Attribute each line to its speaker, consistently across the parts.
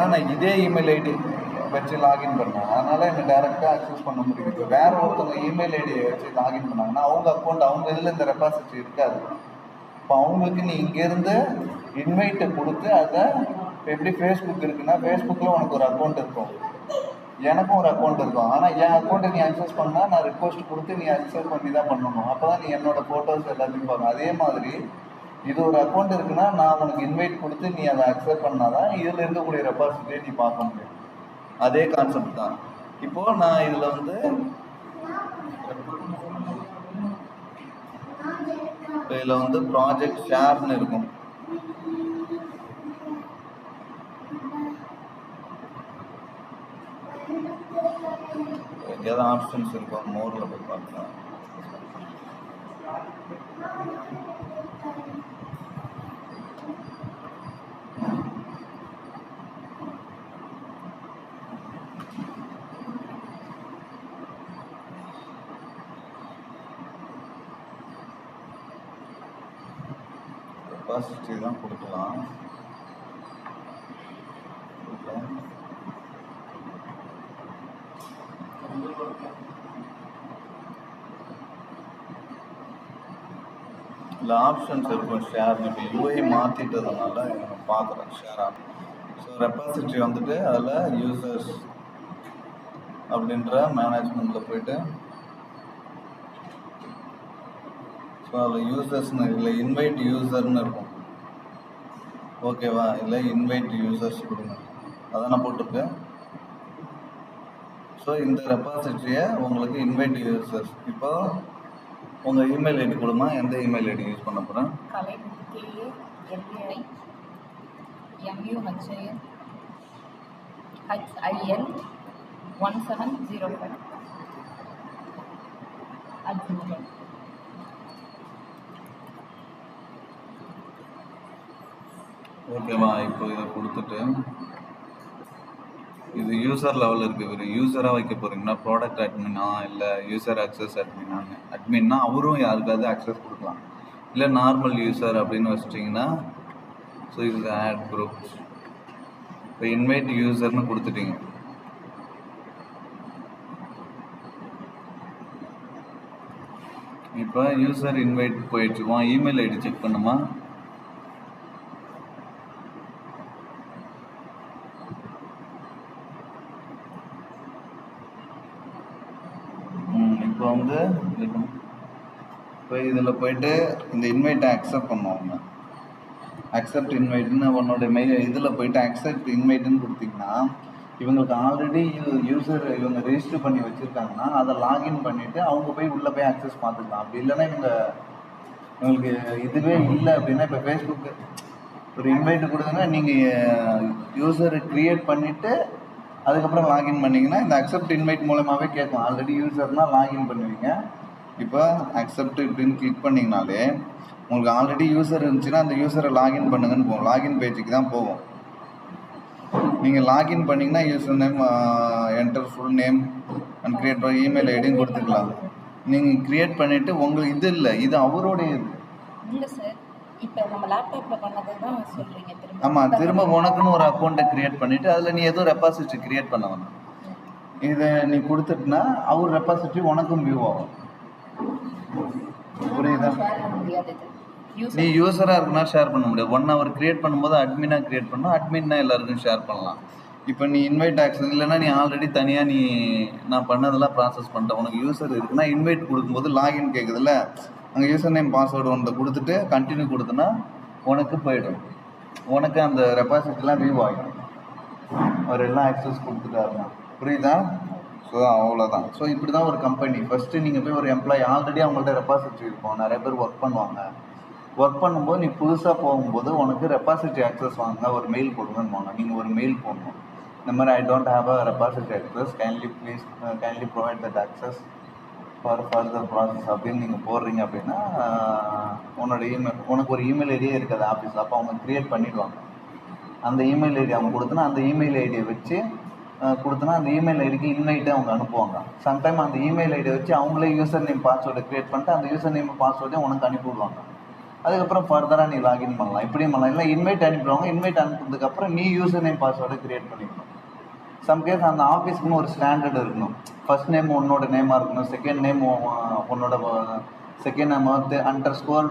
Speaker 1: ஏன்னா நான் இதே இமெயில் ஐடி வச்சு லாகின் பண்ணேன், அதனால் என்னை டேரெக்டாக அக்சஸ் பண்ண முடியுது. இப்போ வேறு ஒருத்தவங்க இமெயில் ஐடியை வச்சு லாகின் பண்ணாங்கன்னா அவங்க அக்கௌண்ட் அவங்க இதில் இந்த ரெபாசிட்ரி இருக்காது. இப்போ அவங்களுக்கு நீ இங்கேருந்து இன்வைட்டை கொடுத்து அதை எப்படி ஃபேஸ்புக் இருக்குன்னா ஃபேஸ்புக்கில் உனக்கு ஒரு அக்கௌண்ட் இருக்கும், எனக்கும் ஒரு அக்கௌண்ட் இருக்கும். ஆனால் என் அக்கௌண்ட்டை நீ அக்சஸ் பண்ணால் நான் ரிக்வஸ்ட் கொடுத்து நீ அக்சஸ் பண்ணி தான் பண்ணணும். அப்போ தான் நீ என்னோடய ஃபோட்டோஸ் எல்லாத்தையும் பார்க்கணும். அதே மாதிரி இது ஒரு அக்கௌண்ட் இருக்குன்னா நான் உனக்கு இன்வைட் கொடுத்து நீ அதை அக்செப்ட் பண்ணால் தான் இதில் இருக்கக்கூடிய ரெபாசிட்டியை நீ பார்க்க முடியும். அதே கான்செப்ட் தான். இப்போது நான் இதில் வந்து இப்போ இதில் வந்து ப்ராஜெக்ட் ஷேர்னு இருக்கும். எதாவது ஆப்ஷன்ஸ் இருக்கும், மோரில் போய் பார்க்கலாம். ரெபாசிட்ரி தான் கொடுக்கலாம். இல்லை ஆப்ஷன்ஸ் இருக்கும் ஷேர். இப்போ யூஐ மாற்றிட்டதுனால நான் பார்க்குறேன் ஷேர் ஆப். ஸோ ரெபாசிட்ரி வந்துட்டு அதில் யூசர்ஸ் அப்படின்ற மேனேஜ்மெண்ட்டில் போய்ட்டு ஸோ அதில் யூசர்ஸ்னு இல்லை இன்வைட் யூசர்னு இருக்கும். ஓகேவா? இல்லை இன்வைட் யூசர்ஸ் கொடுங்க, அதான் நான் போட்டிருக்கேன். ஸோ இந்த ரெபாசிட்ரியை உங்களுக்கு இன்வைட் யூசர்ஸ். இப்போ உங்கள் இமெயில் ஐடி கொடுமா, எந்த இமெயில் ஐடி யூஸ் பண்ண போகிறேன்? ஓகேவா? இப்போ இதை கொடுத்துட்டு இது யூசர் லெவலில் இருக்குது. இவர் யூஸராக வைக்க போகிறீங்கன்னா ப்ராடக்ட் அட்மினா இல்லை யூசர் அக்சஸ் அட்மினான்னு. அட்மின்னா அவரும் யாருக்காவது அக்சஸ் கொடுக்கலாம், இல்லை நார்மல் யூசர் அப்படின்னு வச்சிட்டிங்கன்னா ஸோ இது ஆட் குரூப். இப்போ இன்வைட் யூசர்னு கொடுத்துட்டீங்க. இப்போ யூசர் இன்வைட் போயிடுச்சுமா, இமெயில் ஐடி செக் பண்ணுமா. இப்போ வந்து இப்போ இதில் போய்ட்டு இந்த இன்வைட்டை அக்செப்ட் பண்ணுவாங்க. அக்செப்ட் இன்வைட்னு உன்னோட மெயில் இதில் போய்ட்டு அக்செப்ட் இன்வைட்டுன்னு கொடுத்தீங்கன்னா இவங்களுக்கு ஆல்ரெடி யூசர் இவங்க ரெஜிஸ்டர் பண்ணி வச்சுருக்காங்கன்னா அதை லாகின் பண்ணிவிட்டு அவங்க போய் உள்ளே போய் அக்சஸ் பார்த்துக்கலாம். அப்படி இல்லைன்னா இவங்களுக்கு இதுவே இல்லை அப்படின்னா இப்போ ஃபேஸ்புக்கு ஒரு இன்வைட்டு கொடுத்தீங்கன்னா நீங்கள் யூசரை க்ரியேட் பண்ணிவிட்டு அதுக்கப்புறம் லாகின் பண்ணிங்கன்னா இந்த அக்செப்ட் இன்வைட் மூலமாகவே கேட்கும். ஆல்ரெடி யூசர்னால் லாகின் பண்ணுவீங்க. இப்போ அக்செப்ட் இப்படின்னு கிளிக் பண்ணிங்கனாலே உங்களுக்கு ஆல்ரெடி யூசர் இருந்துச்சுன்னா அந்த யூசரை லாகின் பண்ணுங்கன்னு போகும், லாகின் பேஜுக்கு தான் போகும். நீங்கள் லாகின் பண்ணிங்கன்னா user name enter full name and create email ஐடியும் கொடுத்துக்கலாம். நீங்கள் க்ரியேட் பண்ணிவிட்டு உங்களுக்கு இது இல்லை, இது அவருடைய இது
Speaker 2: இல்லை சார். இப்போ நம்ம லேப்டாப்பில் பண்ணதை தான் சொல்கிறீங்க.
Speaker 1: ஆமாம், திரும்ப உனக்குன்னு ஒரு அக்கௌண்ட்டை க்ரியேட் பண்ணிவிட்டு அதில் நீ எதுவும் ரெபாசிட்ரி க்ரியேட் பண்ண வேணும். இதை நீ கொடுத்துட்டுனா அவர் ரெபாசிட்ரி உனக்கும் வியூ ஆகும். புரியுதா? நீ யூஸராக இருக்குன்னா ஷேர் பண்ண முடியாது. 1 hour க்ரியேட் பண்ணும்போது அட்மினாக க்ரியேட் பண்ணணும், அட்மின்னா எல்லாருக்கும் ஷேர் பண்ணலாம். இப்போ நீ இன்வைட் ஆக்சஸ் இல்லைன்னா நீ ஆல்ரெடி தனியாக நான் பண்ணதெல்லாம் ப்ராசஸ் பண்ணிட்டேன். உனக்கு யூசர் இருக்குன்னா இன்வைட் கொடுக்கும்போது லாகின் கேட்குதுல்ல, அங்கே யூசர் நேம் பாஸ்வேர்டு ஒன்று கொடுத்துட்டு கண்டினியூ கொடுத்தனா உனக்கு போய்டும். உனக்கு அந்த ரெபாசிட்ரிலாம் வியூ ஆகிடும். அவர் எல்லாம் ஆக்சஸ் கொடுத்துட்டாருன்னா. புரியுதா? ஸோ அவ்வளோதான். ஸோ இப்படி தான் ஒரு கம்பெனி. ஃபஸ்ட்டு நீங்கள் போய் ஒரு எம்ப்ளாயி ஆல்ரெடி அவங்கள்ட்ட ரெபாசிட்ரி இருக்கும், நிறைய பேர் ஒர்க் பண்ணுவாங்க. ஒர்க் பண்ணும்போது நீ புதுசாக போகும்போது உனக்கு ரெபாசிட்ரி ஆக்சஸ் வாங்க ஒரு மெயில் கொடுங்கன்னுவாங்க. நீங்கள் ஒரு மெயில் போடணும், இந்த மாதிரி I don't have a repository access, kindly provide that access for further process அப்படின்னு நீங்கள் போடுறீங்க. அப்படின்னா உன்னோட உனக்கு ஒரு இமெயில் ஐடியே இருக்காது ஆஃபீஸில். அப்போ அவங்க க்ரியேட் பண்ணிவிடுவாங்க. அந்த இமெயில் ஐடி அவங்க கொடுத்தனா அந்த இமெயில் ஐடியை வச்சு கொடுத்தனா அந்த இமெயில் ஐடிக்கு இன்வைட்டை அவங்க அனுப்புவாங்க. சம்டைம் அந்த இமெயில் ஐடியை வச்சு அவங்களே யூசர் நேம் பாஸ்வேர்டை க்ரியேட் பண்ணிட்டு அந்த யூசர் நேம் பாஸ்வேர்டை உனக்கு அனுப்பிவிடுவாங்க. அதுக்கப்புறம் ஃபர்தராக நீ லாகின் பண்ணலாம், இப்படியும் பண்ணலாம். இல்லை இன்வைட் அனுப்பிடுவாங்க, இன்வைட் அனுப்புனதுக்கப்புறம் நீ யூசர் நேம் பாஸ்வேர்டை க்ரியேட் பண்ணிக்கணும். சம்கேஸ் அந்த ஆஃபீஸ்க்குன்னு ஒரு ஸ்டாண்டர்ட் இருக்கணும். ஃபர்ஸ்ட் நேம் உன்னோட நேமாக இருக்கணும், செகண்ட் நேம் உன்னோட செகண்ட் நேம் வந்து _,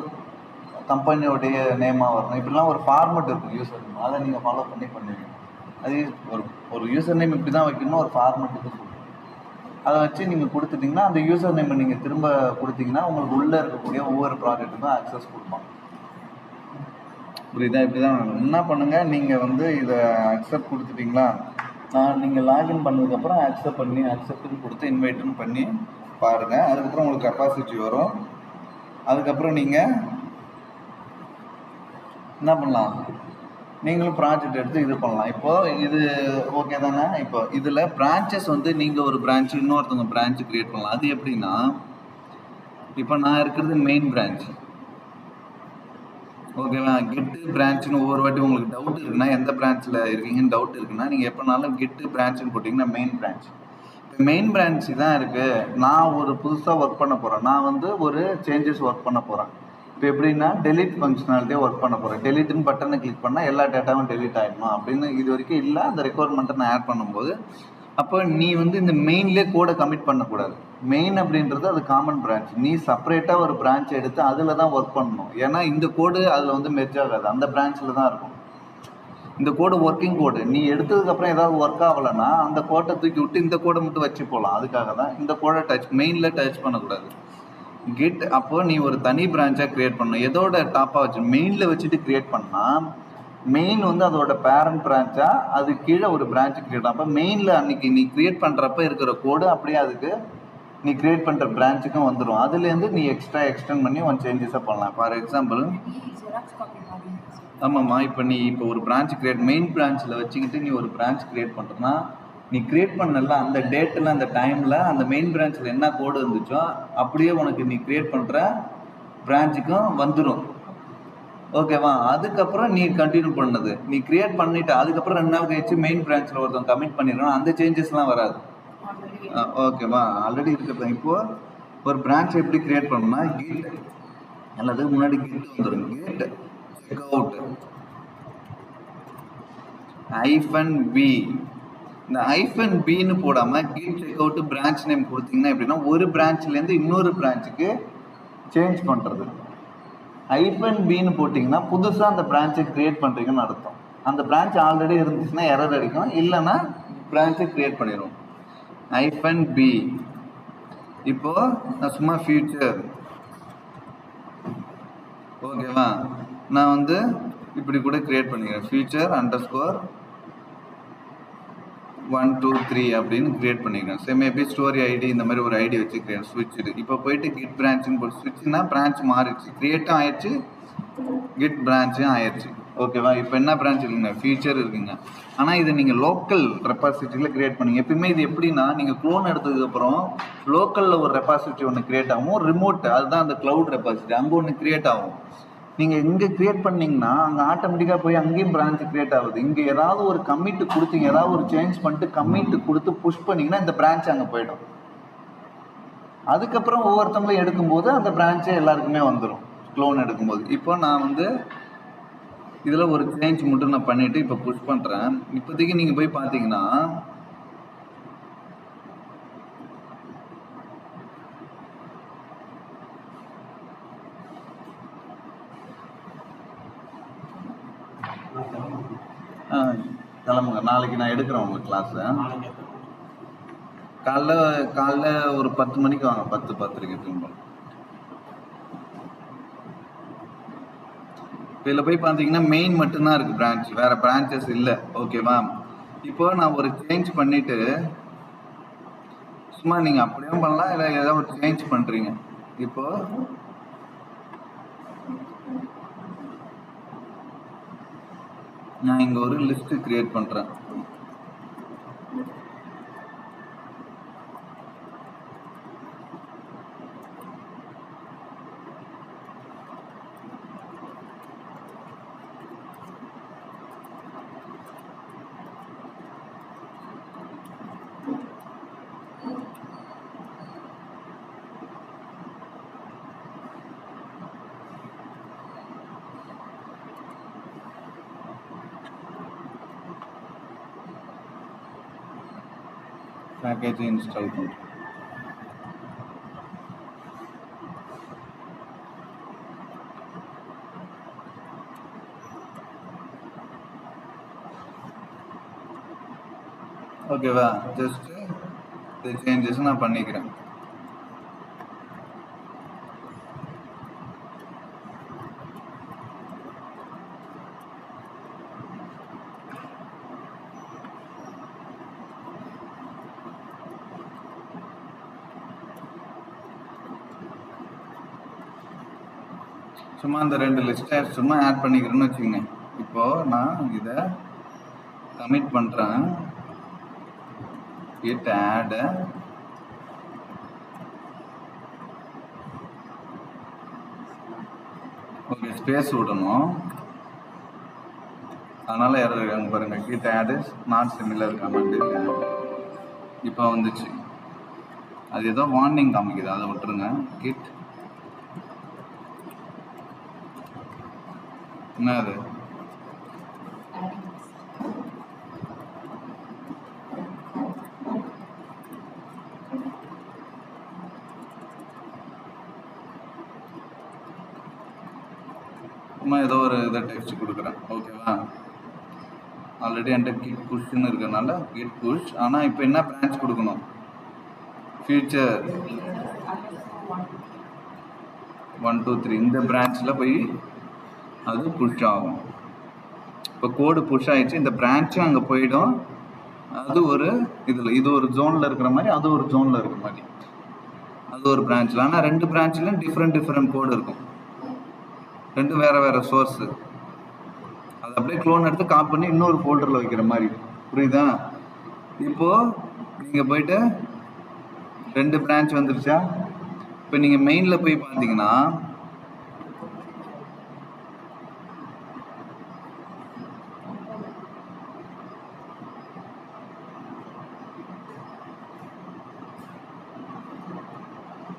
Speaker 1: கம்பெனியோடைய நேமாக வரணும். இப்படிலாம் ஒரு ஃபார்மெட் இருக்குது யூசர் நேம், அதை நீங்கள் ஃபாலோ பண்ணுவீங்க. அது ஒரு யூசர் நேம் இப்படி தான் வைக்கணும், ஒரு ஃபார்மெட்டுக்கு சொல்லுங்கள். அதை வச்சு நீங்கள் கொடுத்துட்டிங்கன்னா அந்த யூசர் நேமை நீங்கள் திரும்ப கொடுத்தீங்கன்னா உங்களுக்கு உள்ளே இருக்கக்கூடிய ஒவ்வொரு ப்ராஜெக்ட்டுக்கும் ஆக்சஸ் கொடுப்பாங்க. புரியுதா? இப்படி தான் என்ன பண்ணுங்கள், நீங்கள் வந்து இதை அக்செப்ட் கொடுத்துட்டிங்களா, நீங்கள் லாகின் பண்ணதுக்கப்புறம் அக்செப்ட்னு கொடுத்து இன்வைட்டுன்னு பண்ணி பாருங்கள். அதுக்கப்புறம் உங்களுக்கு கெப்பாசிட்டி வரும். அதுக்கப்புறம் நீங்கள் என்ன பண்ணலாம், நீங்களும் ப்ராஜெக்ட் எடுத்து இது பண்ணலாம். இப்போது இது ஓகே தானே? இப்போ இதில் பிரான்ச்சஸ் வந்து நீங்கள் ஒரு பிரான்ச்சு இன்னொருத்தவங்க பிரான்ச்சு க்ரியேட் பண்ணலாம். அது எப்படின்னா, இப்போ நான் இருக்கிறது மெயின் பிரான்ச், ஓகேவா? கெட்டு பிரான்ச்சுன்னு ஒவ்வொரு வாட்டி உங்களுக்கு டவுட் இருக்குன்னா, எந்த பிரான்ச்சில் இருக்கீங்கன்னு டவுட் இருக்குன்னா, நீங்கள் எப்போனாலும் கெட்டு பிரான்ச்சுன்னு போட்டிங்கன்னா மெயின் பிரான்ச். இப்போ மெயின் பிரான்ச்சு தான் இருக்குது. நான் ஒரு புதுசாக ஒர்க் பண்ண போகிறேன், நான் வந்து ஒரு சேஞ்சஸ் ஒர்க் பண்ண போகிறேன். இப்போ எப்படின்னா டெலிட் ஃபங்க்ஷனாலிட்டியே ஒர்க் பண்ண போகிறேன். டெலிட்னு பட்டனை கிளிக் பண்ணால் எல்லா டேட்டாவும் டெலிட் ஆகிடணும் அப்படின்னு இது வரைக்கும் இல்லை. அந்த ரெக்குவயர்மெண்ட்டை நான் ஆட் பண்ணும்போது அப்போ நீ வந்து இந்த மெயின்லேயே கோடை கமிட் பண்ணக்கூடாது. மெயின் அப்படின்றது அது காமன் பிரான்ச். நீ செப்பரேட்டாக ஒரு பிரான்ச் எடுத்து அதில் தான் ஒர்க் பண்ணணும். ஏன்னா இந்த கோடு அதில் வந்து மெர்ஜ் ஆகாது, அந்த பிரான்ச்சில் தான் இருக்கும். இந்த கோடு ஒர்க்கிங் கோடு, நீ எடுத்ததுக்கப்புறம் ஏதாவது ஒர்க் ஆகலைன்னா அந்த கோட்டை தூக்கி விட்டு இந்த கோடை மட்டும் வச்சு போகலாம். அதுக்காக தான் இந்த கோடை மெயினில் டச் பண்ணக்கூடாது. கெட் அப்போ நீ ஒரு தனி பிரான்ச்சாக க்ரியேட் பண்ணணும். எதோட டாப்பாக வச்சு மெயினில் வச்சுட்டு க்ரியேட் பண்ணால் மெயின் வந்து அதோட பேரண்ட் பிரான்ச்சாக அது கீழே ஒரு பிரான்ச்சு க்ரியேட் ஆகும். அப்போ மெயினில் அன்றைக்கி நீ க்ரியேட் பண்ணுறப்ப இருக்கிற கோடு அப்படியே அதுக்கு நீ க்ரியேட் பண்ணுற பிரான்ச்சுக்கும் வந்துடும். அதுலேருந்து நீ எக்ஸ்டெண்ட் பண்ணி ஒன் சேஞ்சஸாக பண்ணலாம். ஃபார் எக்ஸாம்பிள், ஆமாம்மா, இப்போ ஒரு பிரான்ச் மெயின் பிரான்ச்சில் வச்சுக்கிட்டு நீ ஒரு பிரான்ச் க்ரியேட் பண்ணுறன்னா, நீ க்ரியேட் பண்ணல அந்த டேட்டில் அந்த டைமில் அந்த மெயின் பிரான்ச்சில் என்ன கோடு இருந்துச்சோ அப்படியே உனக்கு நீ க்ரியேட் பண்ணுற பிரான்ச்சுக்கும் வந்துடும், ஓகேவா? அதுக்கப்புறம் நீ கண்டினியூ பண்ணது நீ க்ரியேட் பண்ணிவிட்டு அதுக்கப்புறம் 2 நாள் கழிச்சு மெயின் பிரான்ச்சில் ஒருத்தன் கமிட் பண்ணிடுறோம், அந்த சேஞ்சஸ்லாம் வராது, ஓகேவா? ஆல்ரெடி இருக்கிறது. இப்போது ஒரு பிரான்ச் எப்படி க்ரியேட் பண்ணணும்னா, கெட் எல்லாத்துக்கும் முன்னாடி கெட் வந்துடும். கெட் செக்அவுட் -b, இந்த -bன்னு போடாமல் கெட் செக்அவுட் பிரான்ச் நேம் கொடுத்தீங்கன்னா எப்படின்னா ஒரு பிரான்ச்லேருந்து இன்னொரு பிரான்ச்சுக்கு சேஞ்ச் பண்ணுறது. -bன்னு போட்டிங்கன்னா புதுசாக அந்த பிரான்ச்சை க்ரியேட் பண்ணுறீங்கன்னு அர்த்தம். அந்த பிரான்ச் ஆல்ரெடி இருந்துச்சுன்னா எரர் அடிக்கும், இல்லைன்னா பிரான்ச்சை க்ரியேட் பண்ணிடுவோம். -b இப்போது நான் சும்மா ஃபியூச்சர், ஓகேவா? நான் வந்து இப்படி கூட க்ரியேட் பண்ணிக்கிறேன், ஃபியூச்சர் _1 2 3 அப்படின்னு க்ரியேட் பண்ணிக்கிறேன். மேபி ஸ்டோரி ஐடி இந்த மாதிரி ஒரு ஐடி வச்சுக்கிறேன், ஸ்விட்ச்சு. இப்போ போயிட்டு கெட் பிரான்ச்சுன்னு போட்டு ஸ்விட்ச்னா பிரான்ச் மாறிடுச்சு, க்ரியேட்டும் ஆயிடுச்சு, கெட் பிரான்ச்சும் ஆயிடுச்சு, ஓகேவா? இப்போ என்ன பிரான்ச் இருக்குங்க, ஃபியூச்சர் இருக்குங்க. ஆனால் இதை நீங்கள் லோக்கல் ரெபாசிட்டரியில் க்ரியேட் பண்ணிங்க. எப்பயுமே இது எப்படின்னா, நீங்கள் க்ளோன் எடுத்ததுக்கப்புறம் லோக்கலில் ஒரு ரெபாசிட்டரி ஒன்று க்ரியேட் ஆகும், ரிமோட் அதுதான் அந்த க்ளவுட் ரெபாசிட்டரி, அங்கே ஒன்று க்ரியேட் ஆகும். நீங்கள் இங்கே க்ரியேட் பண்ணிங்கன்னா அங்கே ஆட்டோமேட்டிக்காக போய் அங்கேயும் பிரான்ச் க்ரியேட் ஆகுது. இங்கே ஏதாவது ஒரு கமிட்டு கொடுத்தீங்க, ஏதாவது ஒரு சேஞ்ச் பண்ணிட்டு கமிட்டு கொடுத்து புஷ் பண்ணிங்கன்னா இந்த பிரான்ச் அங்கே போயிடும். அதுக்கப்புறம் ஒவ்வொருத்தவங்களும் எடுக்கும்போது அந்த பிரான்ச்சே எல்லாருக்குமே வந்துடும் க்ளோன் எடுக்கும்போது. இப்போ நான் வந்து இதில் ஒரு சேஞ்ச் மட்டும் நான் பண்ணிவிட்டு இப்போ புஷ் பண்ணுறேன். இப்போதைக்கு நீங்கள் போய் பார்த்தீங்கன்னா கிளம்புங்க, நாளைக்கு நான் எடுக்கிறேன் உங்கள் கிளாஸை. காலைல ஒரு 10 மணிக்கு வாங்க, 10:30 திரும்ப. இப்போ இதில் போய் பார்த்தீங்கன்னா மெயின் மட்டும்தான் இருக்குது பிரான்ச், வேறு பிரான்ச்சஸ் இல்லை, ஓகேவா? இப்போ நான் ஒரு சேஞ்ச் பண்ணிவிட்டு சும்மா நீங்கள் அப்படியே பண்ணலாம், இல்லை ஏதாவது ஒரு சேஞ்ச் பண்ணுறீங்க. இப்போது நான் இங்கே ஒரு லிஸ்ட்டு க்ரியேட் பண்ணுறேன். பேக்கேஜ் இன்ஸ்டால் பண்ணுறேன். ஓகேவா? ஜஸ்ட்டு இந்த சேஞ்சஸ் நான் பண்ணிக்கிறேன். சும்மா இந்த 2 லிஸ்ட்டை சும்மா ஆட் பண்ணிக்கிறேன்னு வச்சுக்கோங்க. இப்போது நான் இதை கமிட் பண்ணுறேன். git add ஓகே, ஸ்பேஸ் விடணும். அதனால் எரர் அங்கே பாருங்கள், git add not similar comment. இப்போ வந்துச்சு. அது ஏதோ வார்னிங் காமிக்குது, அதை விட்டுருங்க. git என்ன அது? சும்மா ஏதோ ஒரு இதை டெக்ஸ்ட் கொடுக்குறேன். ஓகேவா? ஆல்ரெடி என்கிட்ட கிட் புஷ்ன்னு இருக்கிறதுனால கிட் புஷ். ஆனால் இப்போ என்ன பிரான்ச் கொடுக்கணும்? ஃபியூச்சர் 1 2 3 இந்த பிரான்ச்சில் போய் அது புஷ் ஆகும். இப்போ கோடு புஷ் ஆகிடுச்சு, இந்த பிரான்ச்சும் அங்கே போயிடும். அது ஒரு இதில் இது ஒரு ஜோனில் இருக்கிற மாதிரி, அது ஒரு ஜோனில் இருக்கிற மாதிரி, அது ஒரு பிரான்ச்சில். ஆனால் 2 பிரான்ச்லையும் டிஃப்ரெண்ட் கோடு இருக்கும். 2 வேறு சோர்ஸு. அதை அப்படியே க்ளோன் எடுத்து காப்பி பண்ணி இன்னொரு ஃபோல்டரில் வைக்கிற மாதிரி. புரியுதா? இப்போது நீங்கள் போயிட்டு 2 பிரான்ச் வந்துருச்சா? இப்போ நீங்கள் மெயினில் போய் பார்த்தீங்கன்னா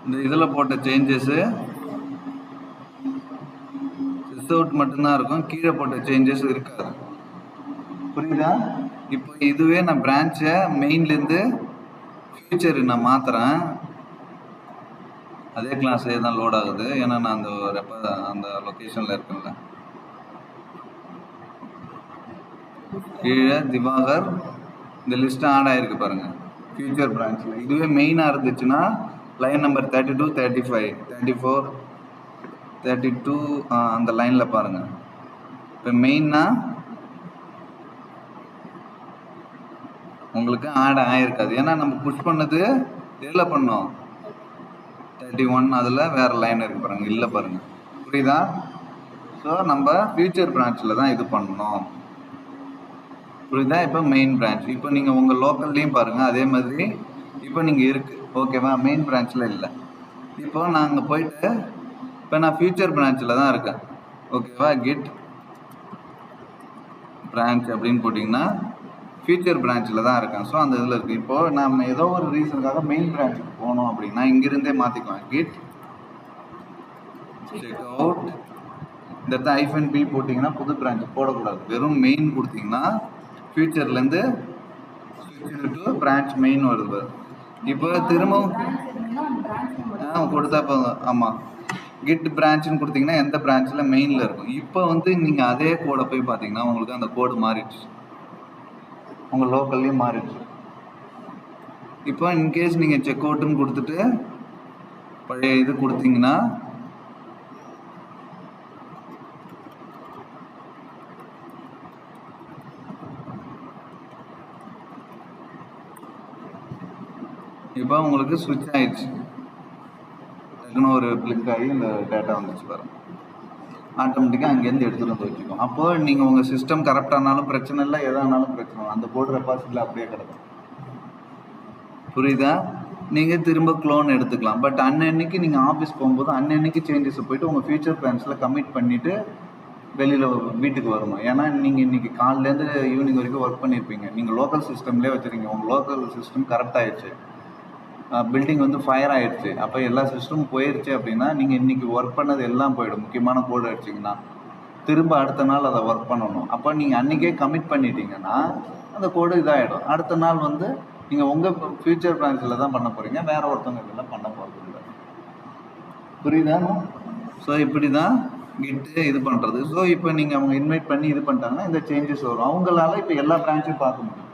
Speaker 1: இந்த இதில் போட்ட சேஞ்சஸ்ஸு சிஸ்அவுட் மட்டும்தான் இருக்கும், கீழே போட்ட சேஞ்சஸ் இருக்காது. புரியுதா? இப்போ இதுவே நான் பிரான்ச்சை மெயின்லேருந்து ஃபியூச்சர் நான் மாற்றுறேன். அதே கிளாஸே தான் லோட் ஆகுது, ஏன்னா நான் அந்த லொக்கேஷனில் இருக்கேன்ல. கீழே திவாகர் இந்த லிஸ்ட்டு ஆட் ஆகிருக்கு பாருங்கள் ஃபியூச்சர் பிரான்ச்சில். இதுவே மெயினாக இருந்துச்சுன்னா லைன் நம்பர் 32 35 34 32 அந்த லைனில் பாருங்கள். இப்போ மெயின்னா உங்களுக்கு ஆட் ஆகிருக்காது, ஏன்னா நம்ம புஷ் பண்ணது எதில் பண்ணோம்? 31 அதில் வேறு லைன் இருக்குது பாருங்கள், இல்லை பாருங்கள். புரியுதா? ஸோ நம்ம ஃபியூச்சர் பிரான்ச்சில் தான் இது பண்ணணும். புரியுதா? இப்போ மெயின் பிரான்ச். இப்போ நீங்கள் உங்கள் லோக்கல்லையும் பாருங்கள் அதே மாதிரி. இப்போ நீங்கள் இருக்குது, ஓகேவா? மெயின் பிரான்ச்சில் இல்லை. இப்போ நான் அங்கே போயிட்டு இப்போ நான் ஃபியூச்சர் பிரான்ச்சில் தான் இருக்கேன். ஓகேவா? கிட் பிரான்ச் அப்படின்னு போட்டிங்கன்னா ஃபியூச்சர் பிரான்ச்சில் தான் இருக்கேன். ஸோ அந்த இதில் இருக்குது. இப்போது நம்ம ஏதோ ஒரு ரீசனுக்காக மெயின் பிரான்ச்சுக்கு போகணும் அப்படின்னா இங்கிருந்தே மாற்றிக்கலாம். கிட் செக் அவுட் இந்த -p போட்டிங்கன்னா புது பிரான்ச் போடக்கூடாது, வெறும் மெயின் கொடுத்தீங்கன்னா ஃபியூச்சர்லேருந்து டு பிரான்ச் மெயின் வருது. இப்போ திரும்பவும் கொடுத்தா போதும். ஆமாம், கிட் பிரான்ச்சுன்னு கொடுத்தீங்கன்னா எந்த பிரான்ச்சில் மெயினில் இருக்கும். இப்போ வந்து நீங்கள் அதே கோடை போய் பார்த்தீங்கன்னா உங்களுக்கு அந்த கோடு மாறிடுச்சு, உங்கள் லோக்கல்லையும் மாறிடுச்சு. இப்போ இன்கேஸ் நீங்கள் செக் அவுட்டுன்னு கொடுத்துட்டு பழைய இது கொடுத்தீங்கன்னா இப்போ உங்களுக்கு ஸ்விட்ச் ஆயிடுச்சு. டக்குன்னு ஒரு கிளிக் ஆகி இந்த டேட்டா வந்துச்சு பாருங்கள். ஆட்டோமேட்டிக்காக அங்கேருந்து எடுத்துகிட்டு வந்து வச்சுக்கோம். அப்போது நீங்கள் உங்கள் சிஸ்டம் கரெக்டானாலும் பிரச்சனை இல்லை, எதானாலும் பிரச்சனை இல்லை, அந்த கோட் ரெபாசிட்டியில் அப்படியே கிடக்கும். புரியுதா? நீங்கள் திரும்ப க்ளோன் எடுத்துக்கலாம். பட் அன்னன்னைக்கு நீங்கள் ஆஃபீஸ் போகும்போது அன்னன்னைக்கு சேஞ்சஸை போய்ட்டு உங்கள் ஃபியூச்சர் பிளான்ஸில் கமிட் பண்ணிவிட்டு வெளியில் வீட்டுக்கு வரணும். ஏன்னா நீங்கள் இன்றைக்கி காலையிலேருந்து ஈவினிங் வரைக்கும் ஒர்க் பண்ணியிருப்பீங்க. நீங்கள் லோக்கல் சிஸ்டம்லேயே வச்சுருக்கீங்க, உங்கள் லோக்கல் சிஸ்டம் கரெக்டாகிடுச்சு, பில்டிங் வந்து ஃபயர் ஆகிடுச்சு, அப்போ எல்லா சிஸ்டமும் போயிடுச்சு அப்படின்னா நீங்கள் இன்றைக்கி ஒர்க் பண்ணது எல்லாம் போயிடும். முக்கியமான கோடு அடிச்சிங்கன்னா திரும்ப அடுத்த நாள் அதை ஒர்க் பண்ணணும். அப்போ நீங்கள் அன்றைக்கே கமிட் பண்ணிட்டீங்கன்னா அந்த கோடு இதாகிடும். அடுத்த நாள் வந்து நீங்கள் உங்கள் ஃபியூச்சர் பிரான்ச்சில் தான் பண்ண போகிறீங்க, வேற ஒருத்தவங்க இதெல்லாம் பண்ண போகிறது இல்லை. புரியுதா? ஸோ இப்படி தான் கிட்டு இது பண்ணுறது. ஸோ இப்போ நீங்கள் அவங்க இன்வைட் பண்ணி இது பண்ணிட்டாங்கன்னா இந்த சேஞ்சஸ் வரும். அவங்களால இப்போ எல்லா பிரான்ச்சும் பார்க்க முடியும்.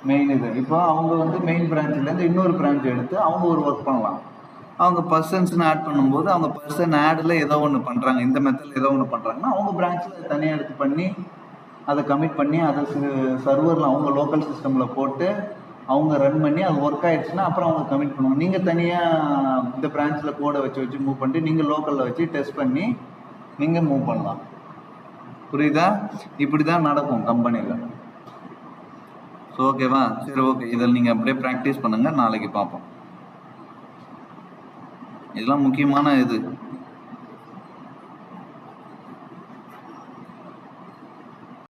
Speaker 1: மெயின் இது இப்போ அவங்க வந்து மெயின் பிரான்ச்லேருந்து இன்னொரு பிரான்ச் எடுத்து அவங்க ஒரு ஒர்க் பண்ணலாம். அவங்க பர்சன்ஸ்னு ஆட் பண்ணும்போது அவங்க பர்சன் ஆடில் ஏதோ ஒன்று பண்ணுறாங்க, இந்த மெத்தடில் ஏதோ ஒன்று பண்ணுறாங்கன்னா அவங்க பிரான்ச்சில் தனியாக எடுத்து பண்ணி அதை கமிட் பண்ணி அதை சர்வரில் அவங்க லோக்கல் சிஸ்டமில் போட்டு அவங்க ரன் பண்ணி அது ஒர்க் ஆயிடுச்சுன்னா அப்புறம் அவங்க கமிட் பண்ணுவாங்க. நீங்கள் தனியாக இந்த பிரான்ச்சில் கோடை வச்சு மூவ் பண்ணிட்டு நீங்கள் லோக்கலில் வச்சு டெஸ்ட் பண்ணி நீங்கள் மூவ் பண்ணலாம். புரியுதா? இப்படி தான் நடக்கும் கம்பெனியில். ஸோ ஓகேவா? சரி, ஓகே. இதில் நீங்கள் அப்படியே ப்ராக்டிஸ் பண்ணுங்கள், நாளைக்கு பார்ப்போம். இதெல்லாம் முக்கியமான இது.